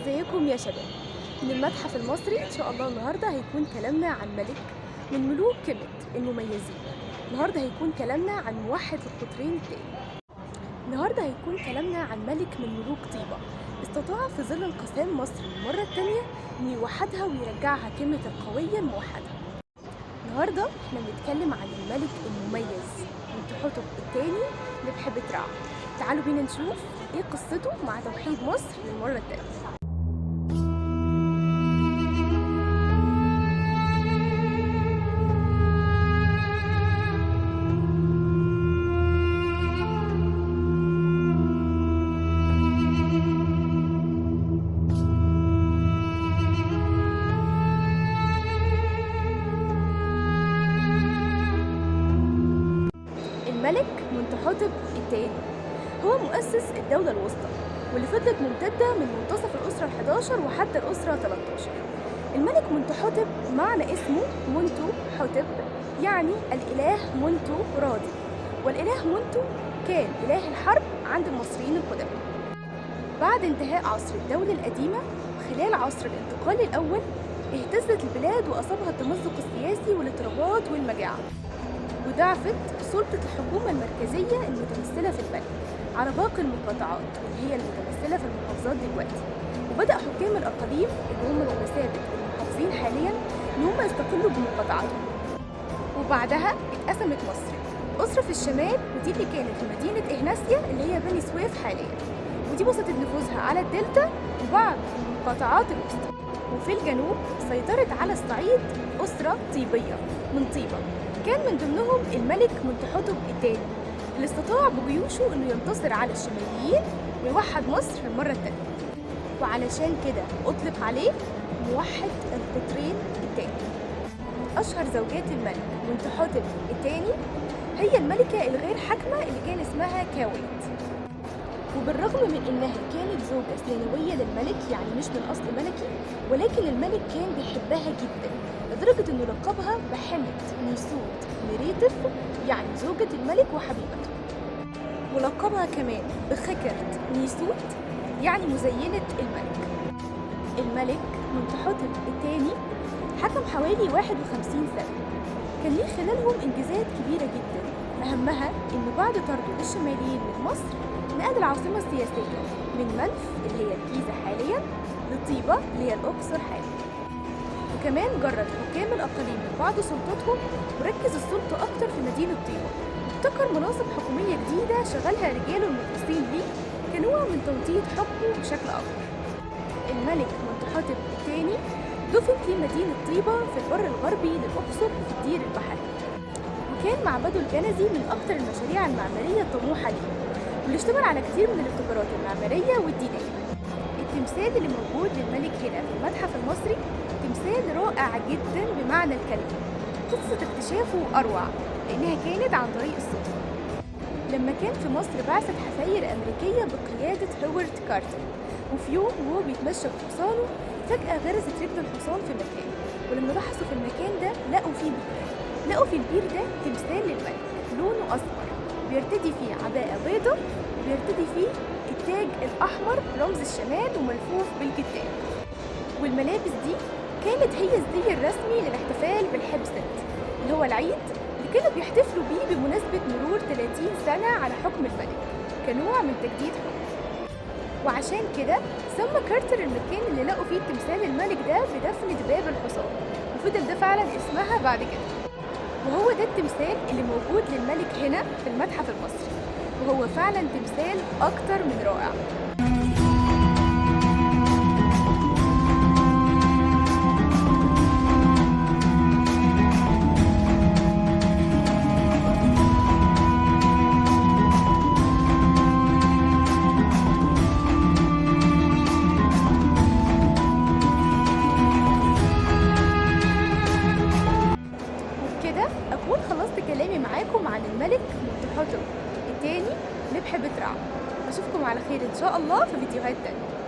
ازيكم يا شباب؟ من المتحف المصري ان شاء الله النهارده هيكون كلامنا عن ملك من ملوك كيميت المميزين. النهارده هيكون كلامنا عن موحد القطرين التاني. النهارده هيكون كلامنا عن ملك من ملوك طيبة استطاع في ظل انقسام مصر للمرة التانية انه يوحدها ويرجعها كلمة القوية الموحدة. النهارده احنا بنتكلم عن الملك المميز منتحتب التاني لبحبترع. تعالوا بينا نشوف ايه قصته مع توحيد مصر للمرة التانية. الملك منتحتب الثاني هو مؤسس الدولة الوسطى واللي فضلت ممتدة من منتصف الأسرة ال11 وحتى الأسرة 13. الملك منتحتب معنى اسمه منتو حتب، يعني الإله منتو راضي، والإله منتو كان إله الحرب عند المصريين القدماء. بعد انتهاء عصر الدولة القديمة وخلال عصر الانتقال الأول اهتزت البلاد وأصابها التمزق السياسي والاضطرابات والمجاعة، وضعفت سلطة الحكومة المركزية المتمثلة في البلد على باقي المقاطعات اللي هي المتمثلة في المحافظات دلوقتي. وبدأ حكام الأقاليم اللي هم بمثابة المحافظين حاليا إن هم يستقلوا بمقاطعاتهم. وبعدها اتقسمت مصر أسرة في الشمال، ودي اللي كانت في مدينة إهناسيا اللي هي بني سويف حاليا، ودي بسطت نفوذها على الدلتا وبعض المقاطعات الوسطى. وفي الجنوب سيطرت على الصعيد أسرة طيبية من طيبة، كان من ضمنهم الملك منتحتب الثاني اللي استطاع بجيوشه انه ينتصر على الشماليين ويوحد مصر للمرة الثانية، وعلشان كده اطلق عليه موحد القطرين الثاني. اشهر زوجات الملك منتحتب الثاني هي الملكة الغير حاكمة اللي كان اسمها كاويت. وبالرغم من انها كانت زوجة ثانوية للملك، يعني مش من اصل ملكي، ولكن الملك كان بيحبها جدا لدرجة انه لقبها بحمة نيسوت مريتف، يعني زوجة الملك وحبيبته. ولقبها كمان بخكرت نيسوت، يعني مزينة الملك. الملك منتحتب الثاني حكم حوالي 51 سنة، كان ليه خلالهم انجازات كبيرة جدا، اهمها انه بعد طرده للشماليين من مصر نقل العاصمة السياسية من منف اللي هي الجيزة حاليا لطيبة اللي هي الأقصر حاليا. وكمان جرد حكام الأقاليم من بعض سلطتهم وركز السلطة أكتر في مدينة طيبة، وابتكر مناصب حكومية جديدة شغلها رجاله المخلصين ليه كنوع من توطيد حكمه بشكل أكبر. الملك منتحتب الثاني دفن في مدينة طيبة في البر الغربي للأقصر في الدير البحري، وكان معبده الجنزي من أكثر المشاريع المعمارية الطموحة ليه، واللي اشتغل على كتير من الابتكارات المعمارية والدينية. التمثال اللي موجود للملك هنا في المتحف المصري تمثال رائع جدا بمعنى الكلمة. قصة اكتشافه أروع لأنها كانت عن طريق الصدفة. لما كان في مصر بعثة حفاير أمريكية بقيادة هوارد كارتر، وفي يوم وهو بيتمشى بحصانه فجأة غرزت رجل الحصان في مكان، ولما بحثوا في المكان ده لقوا فيه بير. لقوا في البير ده تمثال للملك لونه أصفر بيرتدي فيه عباءة بيضة، وبيرتدي فيه التاج الأحمر رمز الشمال وملفوف بالكتان. والملابس دي كانت هي الزي الرسمي للاحتفال بالحبست اللي هو العيد اللي كانوا بيحتفلوا بيه بمناسبة مرور 30 سنة على حكم الملك كنوع من تجديد حكمه. وعشان كده سمى كارتر المكان اللي لقوا فيه تمثال الملك ده بدفن دباب الحصان، وفضل ده فعلا اسمها بعد كده. وهو ده التمثال اللي موجود للملك هنا في المتحف المصري، وهو فعلا تمثال أكتر من رائع. وبكده أكون خلصت كلامي معاكم عن الملك منتحتب الثاني لبحبترع. أشوفكم على خير إن شاء الله في فيديوهات تانية.